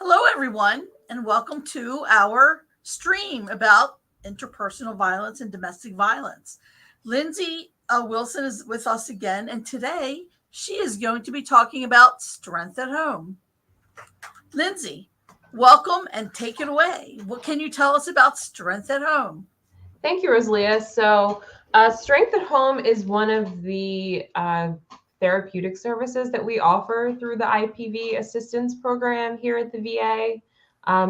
Hello, everyone, and welcome to our stream about interpersonal violence and domestic violence. Lindsay Wilson is with us again, and today she is going to be talking about strength at home. Lindsay, welcome and take it away. What can you tell us about strength at home? Thank you, Rosalia. Strength at Home is one of the therapeutic services that we offer through the IPV assistance program here at the VA.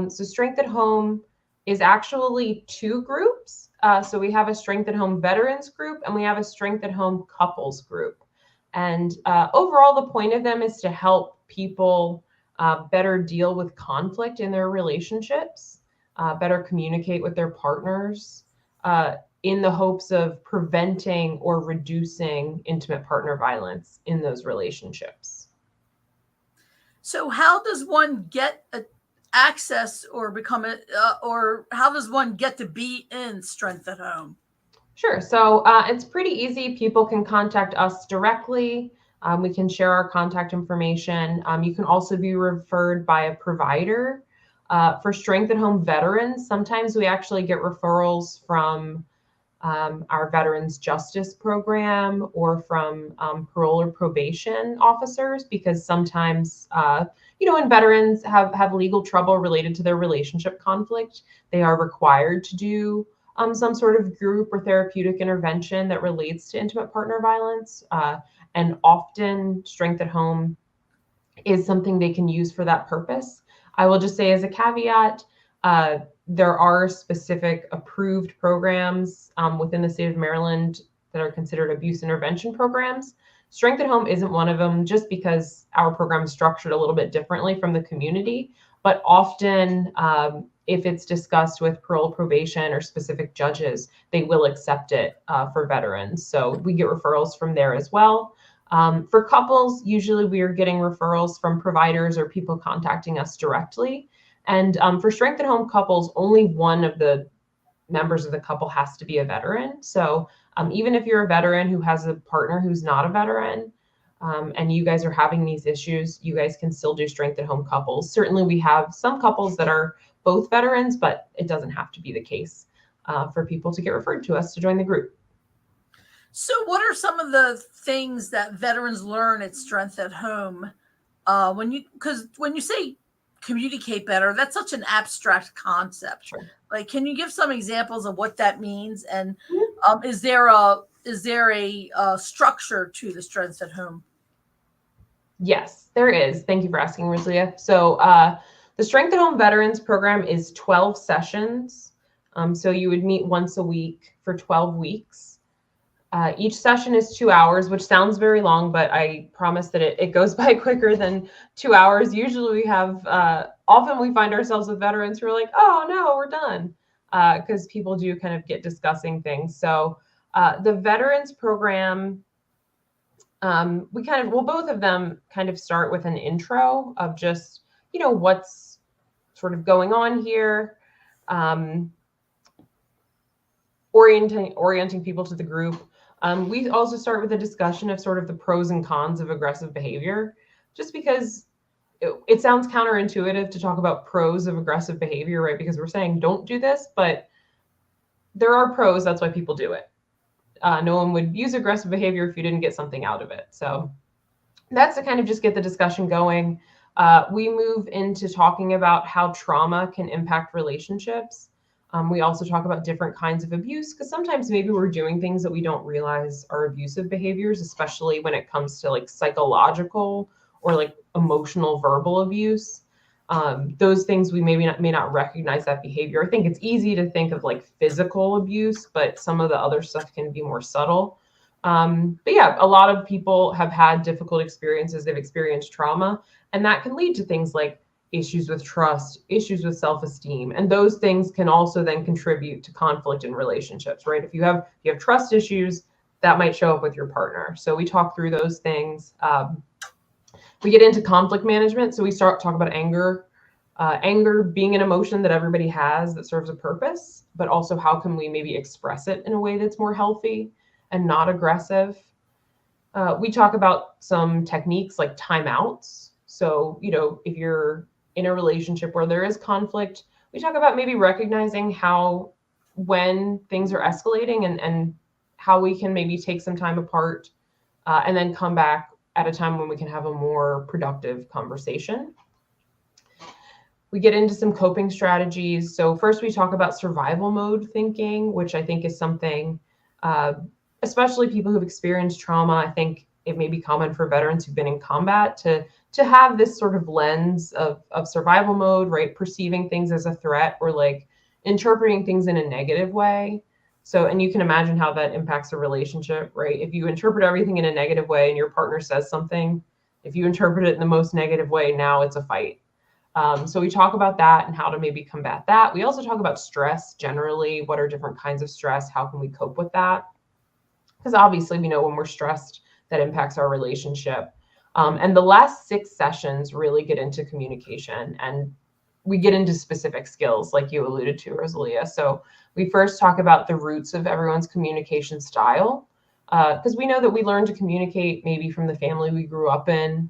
Strength at Home is actually two groups. So we have a Strength at Home veterans group and we have a Strength at Home couples group. And overall, the point of them is to help people better deal with conflict in their relationships, better communicate with their partners, in the hopes of preventing or reducing intimate partner violence in those relationships. So, how does one get access or become a, or how does one get to be in strength at home? Sure. It's pretty easy. People can contact us directly. We can share our contact information. You can also be referred by a provider. For Strength at Home veterans, sometimes we actually get referrals from our Veterans Justice Program or from parole or probation officers, because sometimes, when veterans have legal trouble related to their relationship conflict, they are required to do some sort of group or therapeutic intervention that relates to intimate partner violence. And often Strength at Home is something they can use for that purpose. I will just say as a caveat, there are specific approved programs within the state of Maryland that are considered abuse intervention programs. Strength at Home isn't one of them, just because our program is structured a little bit differently from the community. But often, if it's discussed with parole probation or specific judges, they will accept it for veterans. So we get referrals from there as well. For couples, usually we are getting referrals from providers or people contacting us directly. And for Strength at Home couples, only one of the members of the couple has to be a veteran. So even if you're a veteran who has a partner who's not a veteran, and you guys are having these issues, you guys can still do Strength at Home couples. Certainly we have some couples that are both veterans, but it doesn't have to be the case for people to get referred to us to join the group. So, what are some of the things that veterans learn at Strength at Home? Because when you say communicate better, that's such an abstract concept. Sure. Like, can you give some examples of what that means? And is there a structure to the Strength at Home? Yes, there is. Thank you for asking, Rosalia. So the Strength at Home Veterans Program is 12 sessions. So you would meet once a week for 12 weeks. Each session is 2 hours, which sounds very long, but I promise that it goes by quicker than 2 hours. Usually we have, often we find ourselves with veterans who are like, oh no, we're done. Because people do kind of get discussing things. So the Veterans Program, both of them kind of start with an intro of just, what's sort of going on here, orienting people to the group. We also start with a discussion of sort of the pros and cons of aggressive behavior, just because it sounds counterintuitive to talk about pros of aggressive behavior, right? Because we're saying don't do this, but there are pros. That's why people do it. No one would use aggressive behavior if you didn't get something out of it. So that's to kind of just get the discussion going. We move into talking about how trauma can impact relationships. We also talk about different kinds of abuse, because sometimes maybe we're doing things that we don't realize are abusive behaviors, especially when it comes to like psychological or like emotional verbal abuse. Those things we may not recognize that behavior. I think it's easy to think of like physical abuse, but some of the other stuff can be more subtle. But yeah, a lot of people have had difficult experiences. They've experienced trauma, and that can lead to things like issues with trust, issues with self-esteem, and those things can also then contribute to conflict in relationships, right? If you have trust issues, that might show up with your partner. So we talk through those things. We get into conflict management. So we talk about anger. Anger being an emotion that everybody has that serves a purpose, but also how can we maybe express it in a way that's more healthy and not aggressive. We talk about some techniques like timeouts. So, if you're in a relationship where there is conflict, we talk about maybe recognizing how, when things are escalating, and how we can maybe take some time apart and then come back at a time when we can have a more productive conversation. We get into some coping strategies. So first we talk about survival mode thinking, which I think is something, especially people who've experienced trauma, I think it may be common for veterans who've been in combat to have this sort of lens of survival mode, right? Perceiving things as a threat, or like interpreting things in a negative way. So, and you can imagine how that impacts a relationship, right? If you interpret everything in a negative way and your partner says something, if you interpret it in the most negative way, now it's a fight. So we talk about that and how to maybe combat that. We also talk about stress generally. What are different kinds of stress? How can we cope with that? Because obviously we know when we're stressed, that impacts our relationship. And the last 6 sessions really get into communication, and we get into specific skills like you alluded to, Rosalia. So we first talk about the roots of everyone's communication style, because we know that we learn to communicate maybe from the family we grew up in.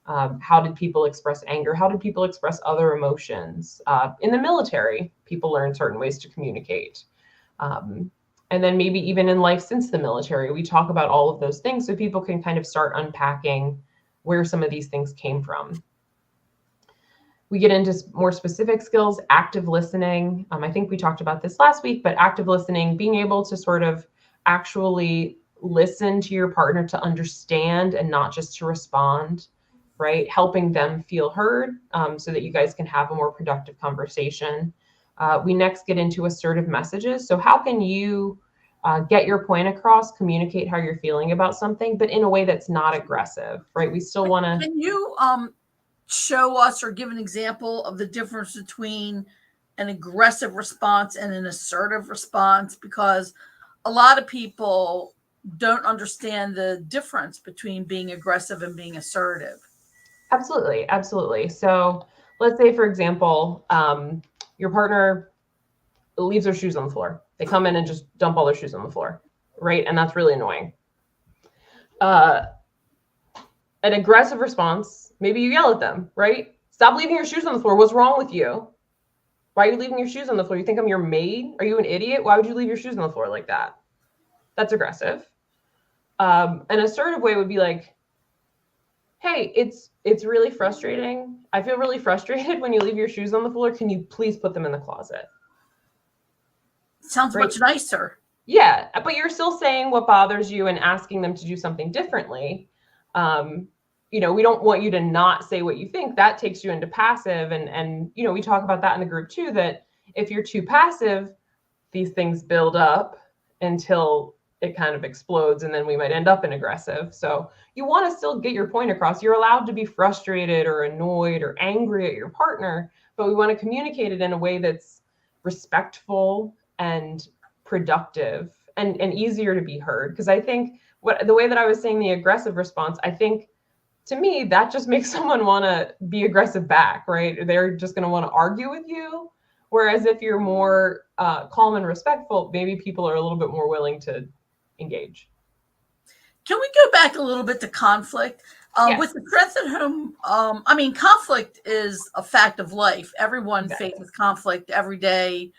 How did people express anger? How did people express other emotions? In the military, people learn certain ways to communicate. And then maybe even in life since the military, we talk about all of those things so people can kind of start unpacking where some of these things came from. We get into more specific skills, active listening. I think we talked about this last week, but active listening, being able to sort of actually listen to your partner to understand and not just to respond, right? Helping them feel heard so that you guys can have a more productive conversation. We next get into assertive messages. So how can you get your point across, communicate how you're feeling about something, but in a way that's not aggressive, right? We still want to. Can you show us or give an example of the difference between an aggressive response and an assertive response? Because a lot of people don't understand the difference between being aggressive and being assertive. Absolutely, absolutely. So let's say, for example, your partner leaves their shoes on the floor. They come in and just dump all their shoes on the floor, right? And that's really annoying. An aggressive response, maybe you yell at them, right? Stop leaving your shoes on the floor. What's wrong with you? Why are you leaving your shoes on the floor? You think I'm your maid? Are you an idiot? Why would you leave your shoes on the floor like that? That's aggressive. An assertive way would be like, hey, it's really frustrating. I feel really frustrated when you leave your shoes on the floor. Can you please put them in the closet? Sounds much nicer. Yeah, but you're still saying what bothers you and asking them to do something differently. We don't want you to not say what you think. That takes you into passive. And we talk about that in the group too, that if you're too passive, these things build up until it kind of explodes, and then we might end up in aggressive. So you want to still get your point across. You're allowed to be frustrated or annoyed or angry at your partner, but we want to communicate it in a way that's respectful and productive and easier to be heard. Because I think the way that I was saying the aggressive response, I think to me, that just makes someone want to be aggressive back, right? They're just going to want to argue with you. Whereas if you're more calm and respectful, maybe people are a little bit more willing to engage. Can we go back a little bit to conflict? Yes. With the Strength at Home, conflict is a fact of life. Everyone faces conflict every day,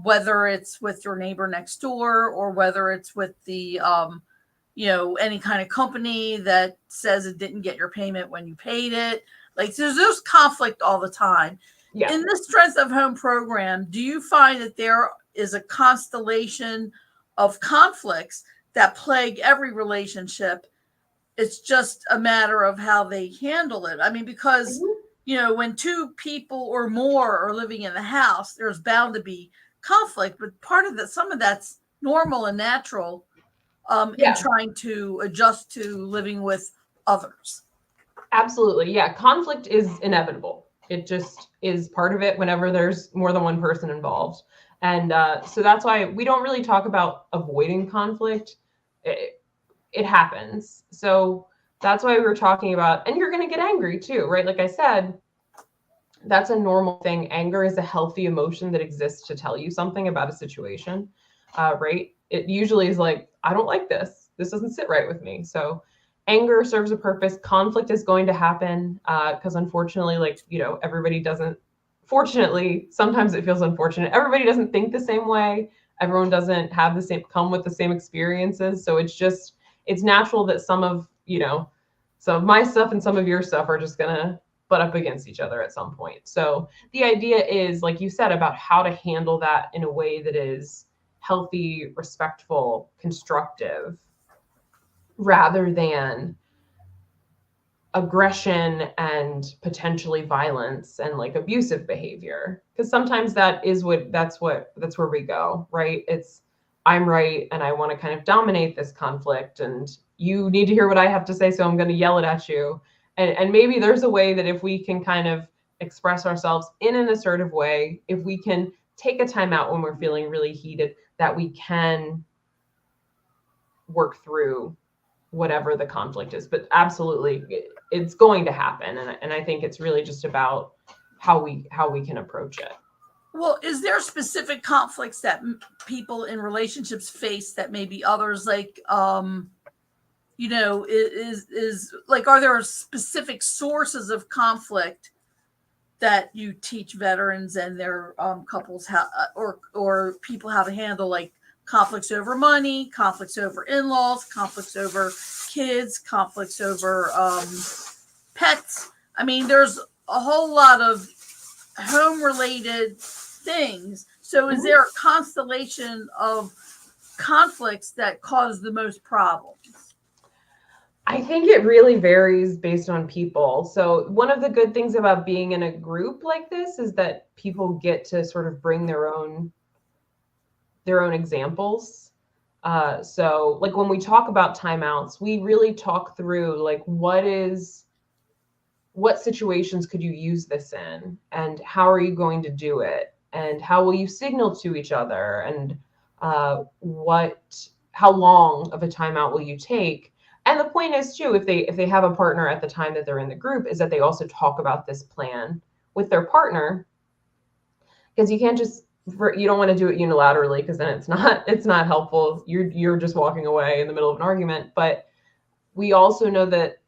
whether it's with your neighbor next door or whether it's with the, any kind of company that says it didn't get your payment when you paid it. Like there's conflict all the time. Yeah. In the Strength of Home program, do you find that there is a constellation of conflicts that plague every relationship? It's just a matter of how they handle it. I mean, because, when 2 people or more are living in the house, there's bound to be conflict, but part of that, some of that's normal and natural in trying to adjust to living with others. Absolutely. Yeah. Conflict is inevitable. It just is part of it whenever there's more than one person involved. And so that's why we don't really talk about avoiding conflict. It happens. So that's why we were talking about, and you're going to get angry too, right? Like I said, that's a normal thing. Anger is a healthy emotion that exists to tell you something about a situation, right? It usually is like, I don't like this. This doesn't sit right with me. So anger serves a purpose. Conflict is going to happen because unfortunately, like, everybody doesn't, fortunately, sometimes it feels unfortunate. Everybody doesn't think the same way. Everyone doesn't have the same, come with the same experiences. So it's natural that some of my stuff and some of your stuff are just gonna butt up against each other at some point. So the idea is, like you said, about how to handle that in a way that is healthy, respectful, constructive, rather than aggression and potentially violence and like abusive behavior. Because sometimes that's where we go, right? It's, I'm right and I want to kind of dominate this conflict, and you need to hear what I have to say, so I'm going to yell it at you. And maybe there's a way that if we can kind of express ourselves in an assertive way, if we can take a time out when we're feeling really heated, that we can work through whatever the conflict is. But absolutely, it's going to happen. And I think it's really just about how we can approach it. Well, is there specific conflicts that people in relationships face that maybe others, like, is like, are there specific sources of conflict that you teach veterans and their couples how, or people how to handle, like conflicts over money, conflicts over in-laws, conflicts over kids, conflicts over pets? I mean, there's a whole lot of home-related things. So is there a constellation of conflicts that cause the most problems? I think it really varies based on people. So one of the good things about being in a group like this is that people get to sort of bring their own examples. So like when we talk about timeouts, we really talk through like what situations could you use this in, and how are you going to do it, and how will you signal to each other, and how long of a timeout will you take? And the point is too, if they have a partner at the time that they're in the group, is that they also talk about this plan with their partner, because you don't want to do it unilaterally, because then it's not helpful. You're just walking away in the middle of an argument. But we also know that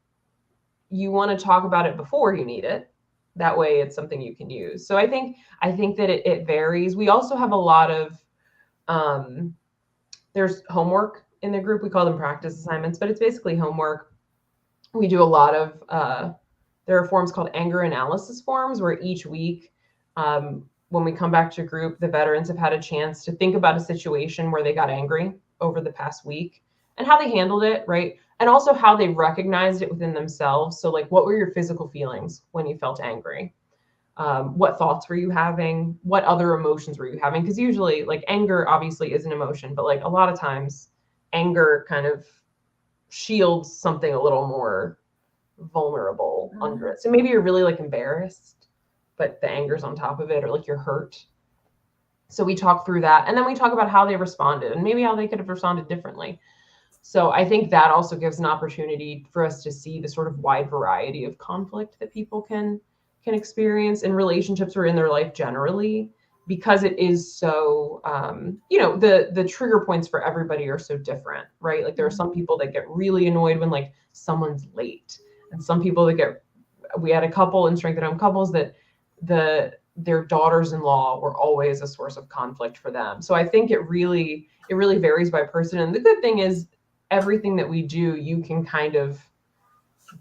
you want to talk about it before you need it. That way it's something you can use. So I think that it varies. We also have a lot of there's homework in the group. We call them practice assignments, but it's basically homework. We do a lot of, there are forms called anger analysis forms, where each week, when we come back to group, the veterans have had a chance to think about a situation where they got angry over the past week and how they handled it, right? And also how they recognized it within themselves. So like, what were your physical feelings when you felt angry? What thoughts were you having? What other emotions were you having? Because usually, like, anger obviously is an emotion, but like a lot of times anger kind of shields something a little more vulnerable under it. So maybe you're really like embarrassed, but the anger's on top of it, or like you're hurt. So we talk through that, and then we talk about how they responded and maybe how they could have responded differently. So I think that also gives an opportunity for us to see the sort of wide variety of conflict that people can experience in relationships or in their life generally, because it is so, the trigger points for everybody are so different, right? Like there are some people that get really annoyed when like someone's late, and some people that we had a couple in Strength at Home couples that their daughters-in-law were always a source of conflict for them. So I think it really varies by person. And the good thing is, everything that we do, you can kind of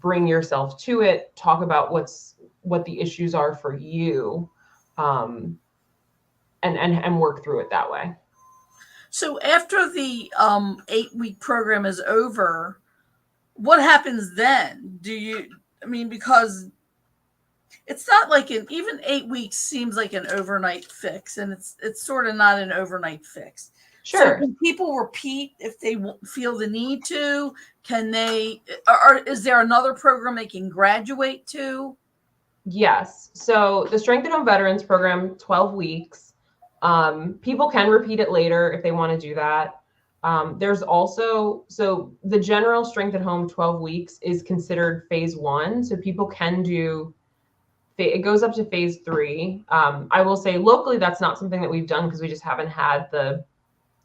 bring yourself to it, talk about what the issues are for you, and work through it that way. So after the 8-week program is over, what happens then? Because it's not like even 8 weeks seems like an overnight fix, and it's sort of not an overnight fix. Sure. So can people repeat if they feel the need to? Can they, is there another program they can graduate to? Yes. So the Strength at Home Veterans Program, 12 weeks. People can repeat it later if they want to do that. There's also, so the general Strength at Home 12 weeks is considered phase 1. So people can do, it goes up to phase 3. I will say locally, that's not something that we've done because we just haven't had the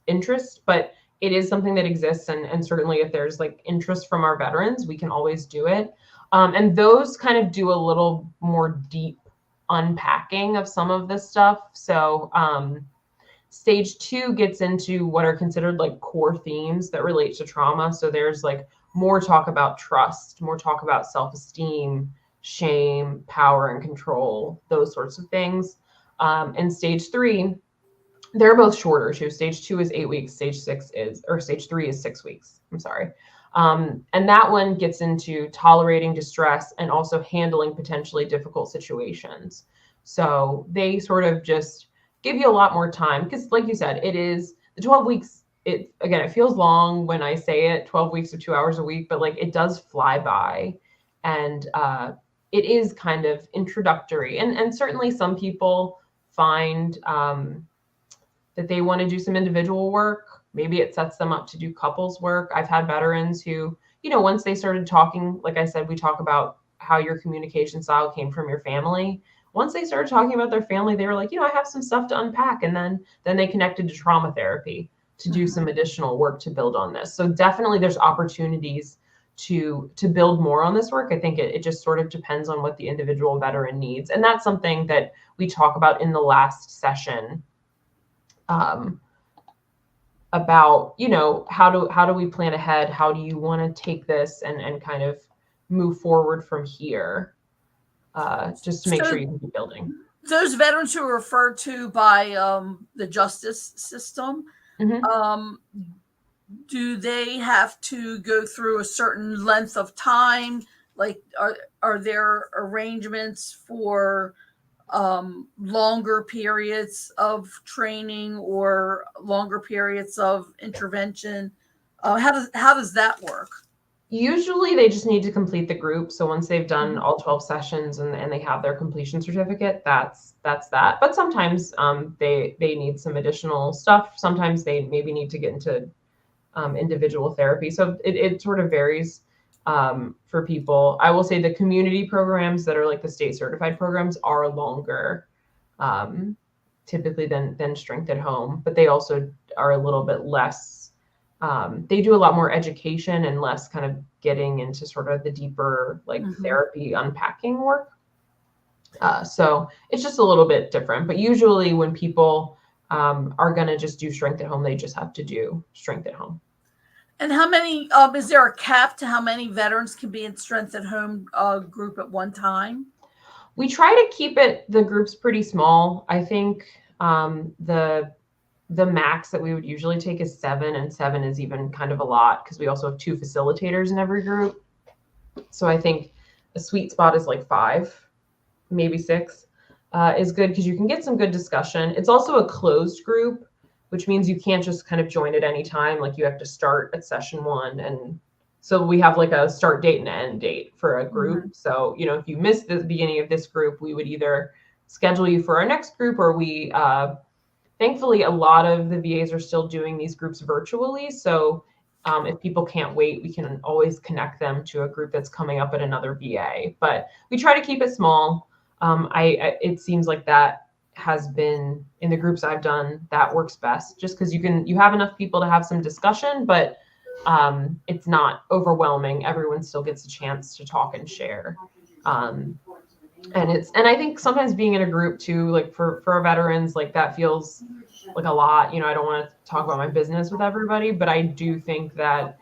interest, but it is something that exists, and certainly if there's like interest from our veterans, we can always do it. And those kind of do a little more deep unpacking of some of this stuff. So stage 2 gets into what are considered like core themes that relate to trauma. So there's like more talk about trust, more talk about self-esteem, shame, power and control, those sorts of things. And stage 3, they're both shorter too. Stage 2 is 8 weeks. Stage 3 is 6 weeks. I'm sorry. And that one gets into tolerating distress and also handling potentially difficult situations. So they sort of just give you a lot more time because, like you said, it is the 12 weeks. It feels long when I say it, 12 weeks of 2 hours a week, but like it does fly by, and it is kind of introductory. And certainly some people find that they want to do some individual work. Maybe it sets them up to do couples work. I've had veterans who, once they started talking, like I said, we talk about how your communication style came from your family. Once they started talking about their family, they were like, I have some stuff to unpack. And then they connected to trauma therapy to do some additional work to build on this. So definitely there's opportunities to build more on this work. I think it just sort of depends on what the individual veteran needs. And that's something that we talk about in the last session, about, how do we plan ahead? How do you want to take this and kind of move forward from here? Just to make sure you can keep building. Those veterans who are referred to by the justice system, do they have to go through a certain length of time? Like, are there arrangements for longer periods of training or longer periods of intervention? How does that work? Usually they just need to complete the group. So once they've done all 12 sessions and they have their completion certificate, that's that. But sometimes they need some additional stuff. Sometimes they maybe need to get into individual therapy. So it sort of varies for people. I will say the community programs that are like the state certified programs are longer typically than Strength at Home, but they also are a little bit less. They do a lot more education and less kind of getting into sort of the deeper like therapy unpacking work. So it's just a little bit different. But usually when people are going to just do Strength at Home, they just have to do Strength at Home. And how many, is there a cap to how many veterans can be in Strength at Home group at one time? We try to keep the groups pretty small. I think the max that we would usually take is 7, and 7 is even kind of a lot because we also have 2 facilitators in every group. So I think a sweet spot is like 5, maybe 6 is good because you can get some good discussion. It's also a closed group, which means you can't just kind of join at any time. Like you have to start at session 1. And so we have like a start date and an end date for a group. So, if you miss the beginning of this group, we would either schedule you for our next group, or we, thankfully, a lot of the VAs are still doing these groups virtually. So if people can't wait, we can always connect them to a group that's coming up at another VA. But we try to keep it small. It seems like that has been, in the groups I've done, that works best, just because you have enough people to have some discussion, but it's not overwhelming. Everyone still gets a chance to talk and share. And I think sometimes being in a group too, like for our veterans, like that feels like a lot. I don't want to talk about my business with everybody, but I do think that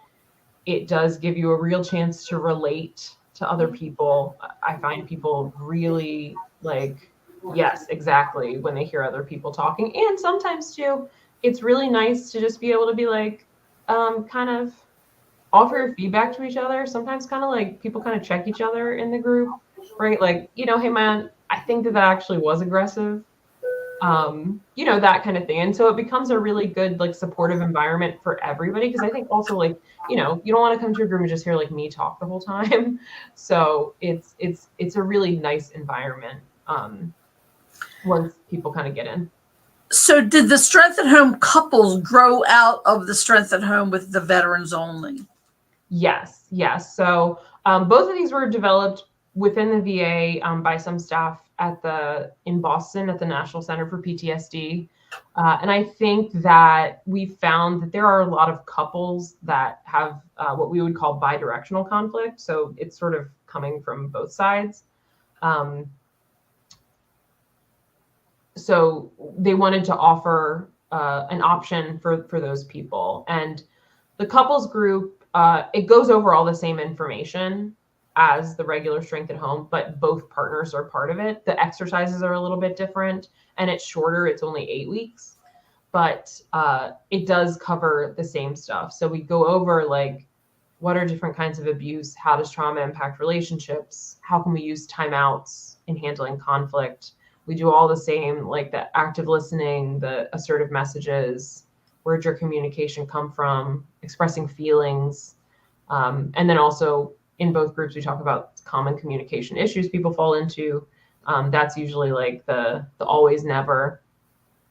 it does give you a real chance to relate to other people. I find people really like, yes, exactly, when they hear other people talking. And sometimes too, it's really nice to just be able to be like, kind of offer your feedback to each other. Sometimes kind of like people kind of check each other in the group, right? Like, hey man, I think that actually was aggressive. That kind of thing. And so it becomes a really good, like, supportive environment for everybody. Because I think also, like, you don't want to come to a group and just hear like me talk the whole time. So it's a really nice environment once people kind of get in. So did the Strength at Home couples grow out of the Strength at Home with the veterans only? Yes. So both of these were developed within the VA by some staff in Boston at the National Center for PTSD. And I think that we found that there are a lot of couples that have what we would call bidirectional conflict. So it's sort of coming from both sides. So they wanted to offer an option for those people. And the couples group, it goes over all the same information as the regular Strength at Home, but both partners are part of it. The exercises are a little bit different, and it's shorter. It's only 8 weeks, but it does cover the same stuff. So we go over like, what are different kinds of abuse? How does trauma impact relationships? How can we use timeouts in handling conflict? We do all the same, like the active listening, the assertive messages, where'd your communication come from, expressing feelings. And then also in both groups, we talk about common communication issues people fall into. That's usually like the always, never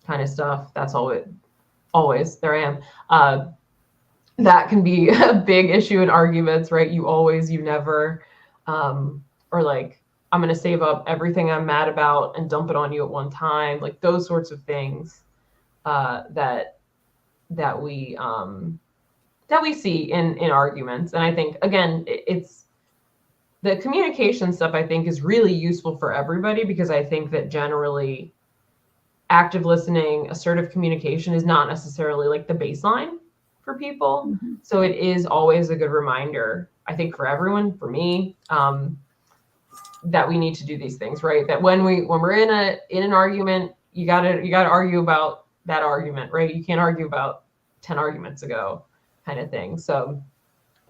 kind of stuff. That's always, there I am. That can be a big issue in arguments, right? You always, you never, or like, I'm going to save up everything I'm mad about and dump it on you at one time. Like those sorts of things that we see in arguments. And I think, again, it's the communication stuff, I think, is really useful for everybody, because I think that generally active listening, assertive communication is not necessarily like the baseline for people. Mm-hmm. So it is always a good reminder, I think, for everyone, for me, that we need to do these things, right? That when we're in an argument, you gotta argue about that argument, right? You can't argue about 10 arguments ago, kind of thing. So,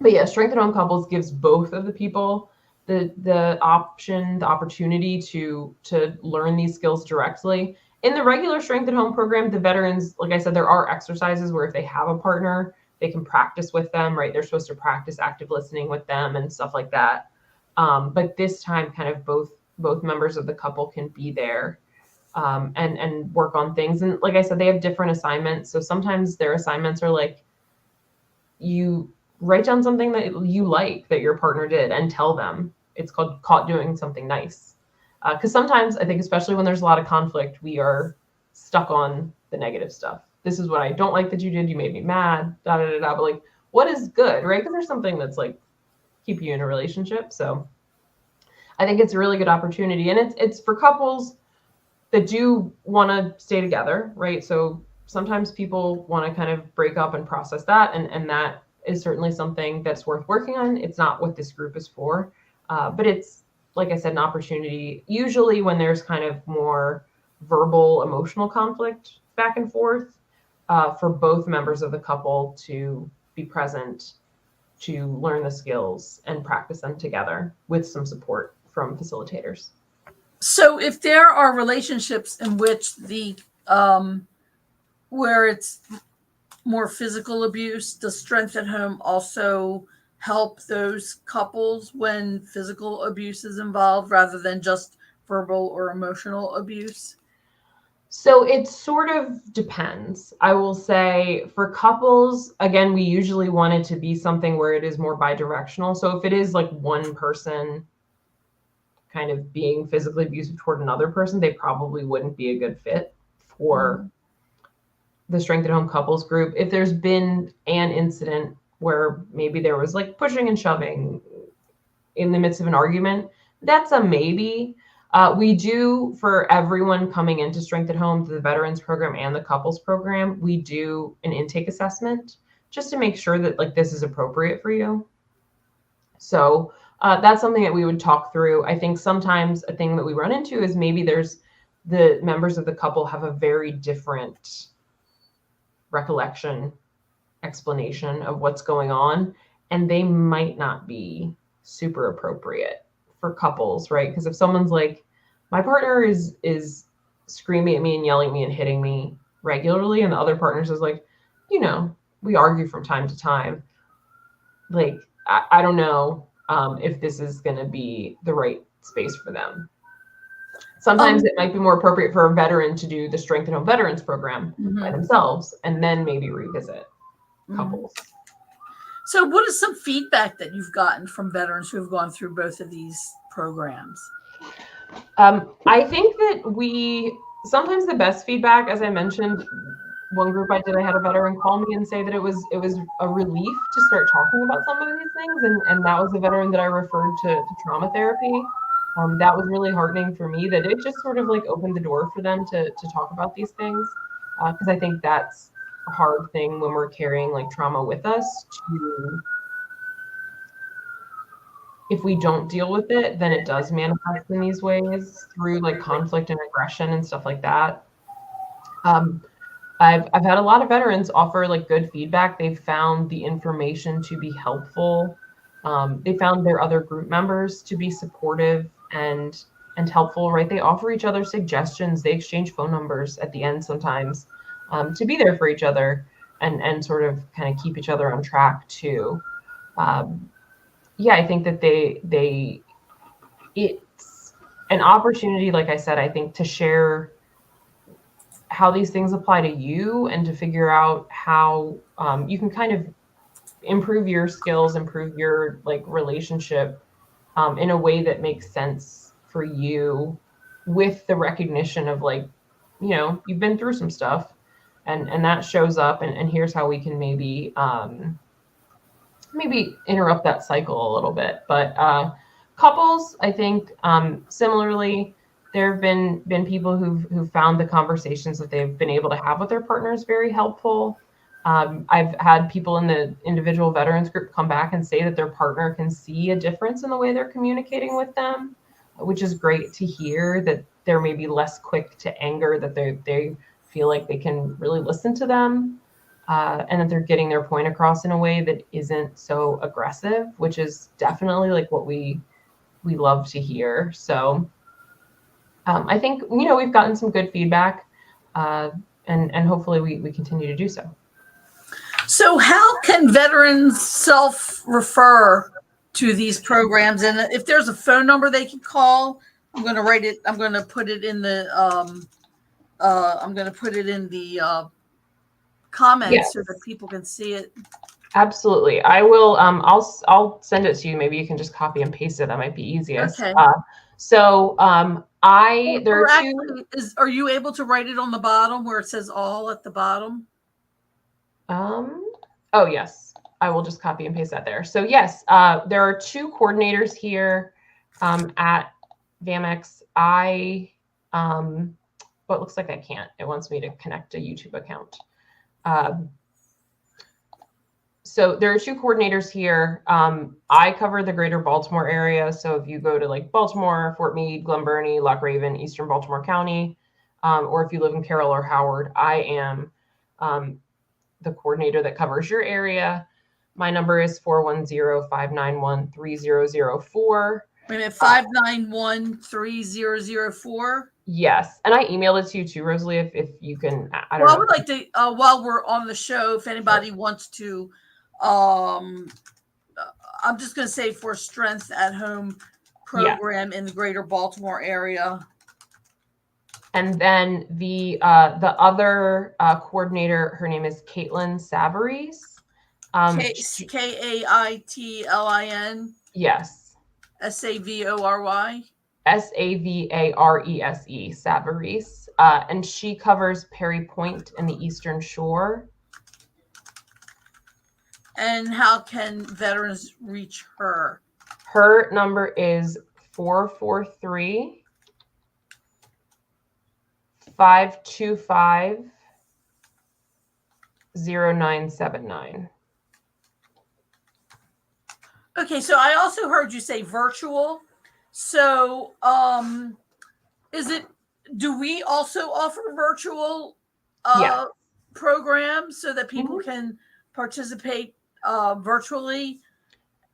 but yeah, Strength at Home Couples gives both of the people the opportunity to learn these skills directly. In the regular Strength at Home program, the veterans, like I said, there are exercises where if they have a partner, they can practice with them, right? They're supposed to practice active listening with them and stuff like that. But this time, kind of both members of the couple can be there and work on things. And like I said, they have different assignments. So sometimes their assignments are like, you write down something that you like that your partner did and tell them. It's called caught doing something nice. Because sometimes I think, especially when there's a lot of conflict, we are stuck on the negative stuff. This is what I don't like that you did. You made me mad, da da da da. But like, what is good, right? Because there's something that's like keep you in a relationship. So I think it's a really good opportunity. And it's for couples that do want to stay together, right? So sometimes people want to kind of break up and process that. And that is certainly something that's worth working on. It's not what this group is for, but it's, like I said, an opportunity. Usually when there's kind of more verbal, emotional conflict back and forth, for both members of the couple to be present, to learn the skills and practice them together with some support from facilitators. So if there are relationships in which the where it's more physical abuse, does Strength at Home also help those couples when physical abuse is involved rather than just verbal or emotional abuse? So it sort of depends. I will say for couples, again, we usually want it to be something where it is more bidirectional. So if it is like one person kind of being physically abusive toward another person, they probably wouldn't be a good fit for the Strength at Home couples group. If there's been an incident where maybe there was like pushing and shoving in the midst of an argument, that's a maybe. We do, for everyone coming into Strength at Home, the veterans program and the couples program, we do an intake assessment just to make sure that like this is appropriate for you. So that's something that we would talk through. I think sometimes a thing that we run into is maybe there's the members of the couple have a very different recollection, explanation of what's going on, and they might not be super appropriate for couples, right? Because if someone's like, my partner is screaming at me and yelling at me and hitting me regularly, and the other partner is like, you know, we argue from time to time, like I don't know if this is going to be the right space for them. Sometimes it might be more appropriate for a veteran to do the Strength at Home Veterans program by themselves and then maybe revisit couples. So what is some feedback that you've gotten from veterans who have gone through both of these programs? I think that we sometimes the best feedback, as I mentioned, one group I did, I had a veteran call me and say that it was a relief to start talking about some of these things, and that was a veteran that I referred to trauma therapy. That was really heartening for me, that it just sort of like opened the door for them to talk about these things, because I think that's a hard thing when we're carrying like trauma with us. To If we don't deal with it, then it does manifest in these ways through like conflict and aggression and stuff like that. I've had a lot of veterans offer like good feedback. They've found the information to be helpful. They found their other group members to be supportive and helpful, right? They offer each other suggestions. They exchange phone numbers at the end sometimes, to be there for each other and sort of kind of keep each other on track too. Yeah, I think that it's an opportunity, like I said, I think, to share how these things apply to you and to figure out how you can kind of improve your skills, improve your like relationship in a way that makes sense for you, with the recognition of like, you've been through some stuff, and that shows up, and here's how we can maybe interrupt that cycle a little bit. But couples, I think, similarly, there have been people who've found the conversations that they've been able to have with their partners very helpful. I've had people in the individual veterans group come back and say that their partner can see a difference in the way they're communicating with them, which is great to hear, that they're maybe less quick to anger, that they feel like they can really listen to them, and that they're getting their point across in a way that isn't so aggressive, which is definitely like what we love to hear. So I think, we've gotten some good feedback, and hopefully we continue to do so. So how can veterans self-refer to these programs? And if there's a phone number they can call, I'm going to write it. I'm going to put it in the comments, yes, so that people can see it. Absolutely. I will. I'll send it to you. Maybe you can just copy and paste it. That might be easiest. Okay. There are two. Are you able to write it on the bottom where it says all at the bottom? Oh yes, I will just copy and paste that there. So yes, there are two coordinators here at VAMX. But it looks like I can't. It wants me to connect a YouTube account. So there are two coordinators here. I cover the greater Baltimore area. So if you go to like Baltimore, Fort Meade, Glen Burnie, Lock Raven, Eastern Baltimore County, or if you live in Carroll or Howard, I am the coordinator that covers your area. My number is 410-591-3004. Wait a minute, 591-3004? Yes, and I emailed it to you too, Rosalie, if you can. I would like to, while we're on the show, if anybody wants to, I'm just going to say, for Strength at Home program in the greater Baltimore area. And then the other coordinator, her name is Caitlin Savarese. Kaitlin? Yes. Savory? Savarese, Savarese. And she covers Perry Point and the Eastern Shore. And how can veterans reach her? Her number is 443-525-0979. Okay, so I also heard you say virtual. So do we also offer virtual programs so that people can participate virtually?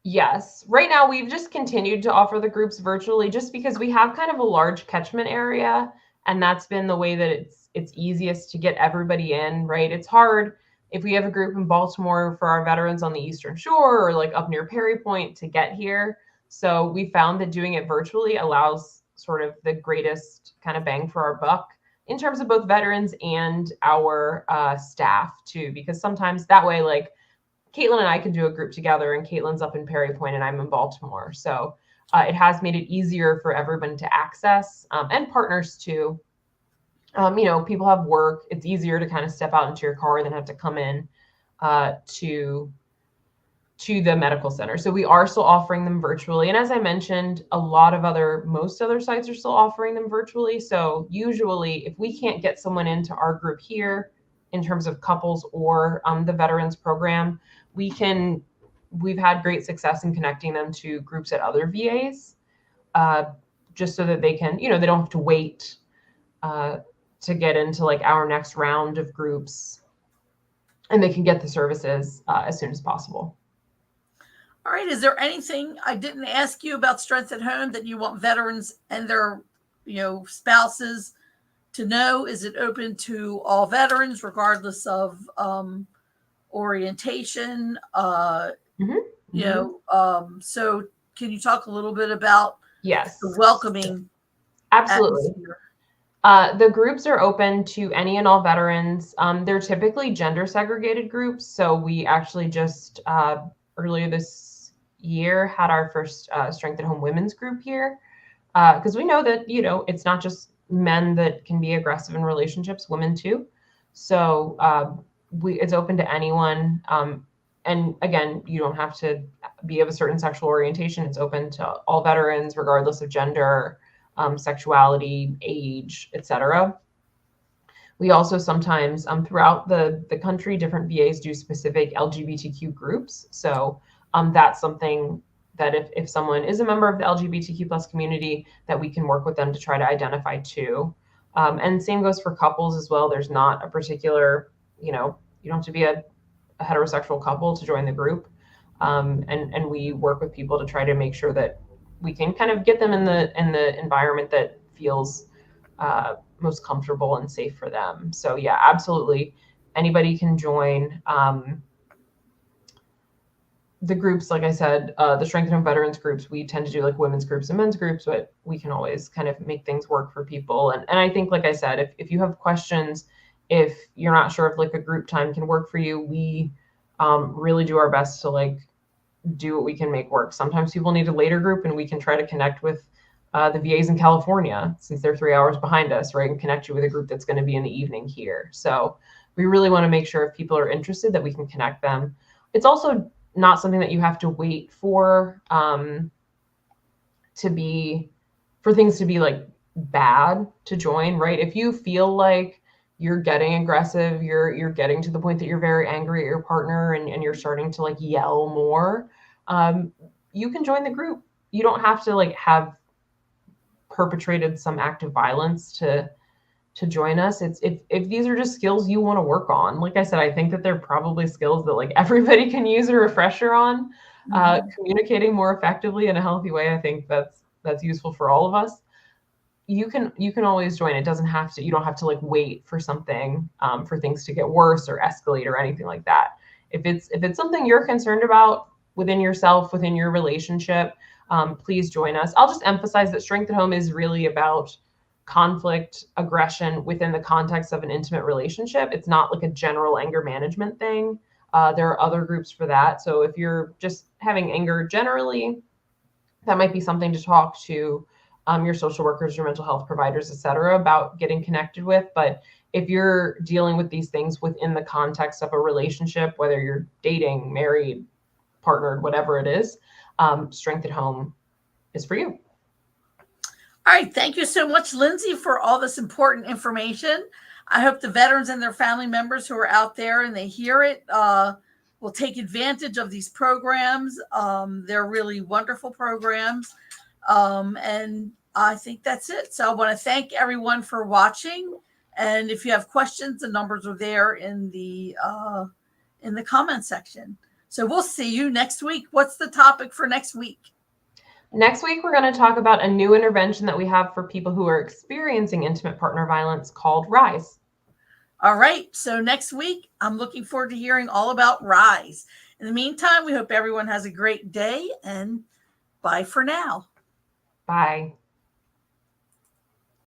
Yes. Right now, we've just continued to offer the groups virtually just because we have kind of a large catchment area, and that's been the way that it's easiest to get everybody in, right? It's hard if we have a group in Baltimore for our veterans on the Eastern Shore or like up near Perry Point to get here. So we found that doing it virtually allows sort of the greatest kind of bang for our buck in terms of both veterans and our staff too, because sometimes that way, like Caitlin and I can do a group together, and Caitlin's up in Perry Point and I'm in Baltimore. So it has made it easier for everyone to access, and partners too. People have work. It's easier to kind of step out into your car than have to come in to the medical center. So we are still offering them virtually. And as I mentioned, most other sites are still offering them virtually. So usually if we can't get someone into our group here in terms of couples or the veterans program, we've had great success in connecting them to groups at other VAs, just so that they can, they don't have to wait to get into like our next round of groups, and they can get the services as soon as possible. All right. Is there anything I didn't ask you about Strength at Home that you want veterans and their, spouses to know? Is it open to all veterans, regardless of orientation? So can you talk a little bit about Yes, the welcoming? Absolutely. The groups are open to any and all veterans. They're typically gender segregated groups. So we actually just earlier this year had our first Strength at Home women's group here, because we know that, it's not just men that can be aggressive in relationships, women too. So it's open to anyone. And again, you don't have to be of a certain sexual orientation. It's open to all veterans, regardless of gender, sexuality, age, etc. We also sometimes, throughout the country, different VAs do specific LGBTQ groups. So that's something that if someone is a member of the LGBTQ plus community, that we can work with them to try to identify too. And same goes for couples as well. There's not a particular, you don't have to be a heterosexual couple to join the group. And we work with people to try to make sure that we can kind of get them in the environment that feels most comfortable and safe for them. So yeah, absolutely. Anybody can join. The groups, like I said, the Strength at Home veterans groups, we tend to do like women's groups and men's groups, but we can always kind of make things work for people. And I think, like I said, if you have questions, if you're not sure if like a group time can work for you, we really do our best to like do what we can make work. Sometimes people need a later group, and we can try to connect with the VAs in California, since they're 3 hours behind us, right? And connect you with a group that's going to be in the evening here. So we really want to make sure if people are interested that we can connect them. It's also not something that you have to wait for things to be like bad to join, right? If you feel like you're getting aggressive, you're getting to the point that you're very angry at your partner, and you're starting to like yell more, you can join the group. You don't have to like have perpetrated some act of violence to join us. It's if these are just skills you want to work on. Like I said, I think that they're probably skills that like everybody can use a refresher on. Communicating more effectively in a healthy way, I think that's useful for all of us. You can always join. It doesn't have to, you don't have to like wait for something, for things to get worse or escalate or anything like that. If it's something you're concerned about within yourself, within your relationship, please join us. I'll just emphasize that Strength at Home is really about conflict, aggression within the context of an intimate relationship. It's not like a general anger management thing. There are other groups for that. So if you're just having anger generally, that might be something to talk to your social workers, your mental health providers, et cetera, about getting connected with. But if you're dealing with these things within the context of a relationship, whether you're dating, married, partnered, whatever it is, Strength at Home is for you. All right. Thank you so much, Lindsay, for all this important information. I hope the veterans and their family members who are out there and they hear it will take advantage of these programs. They're really wonderful programs. And I think that's it. So I want to thank everyone for watching. And if you have questions, the numbers are there in the comment section. So we'll see you next week. What's the topic for next week? Next week, we're going to talk about a new intervention that we have for people who are experiencing intimate partner violence called RISE. All right. So next week, I'm looking forward to hearing all about RISE. In the meantime, we hope everyone has a great day, and bye for now. Bye.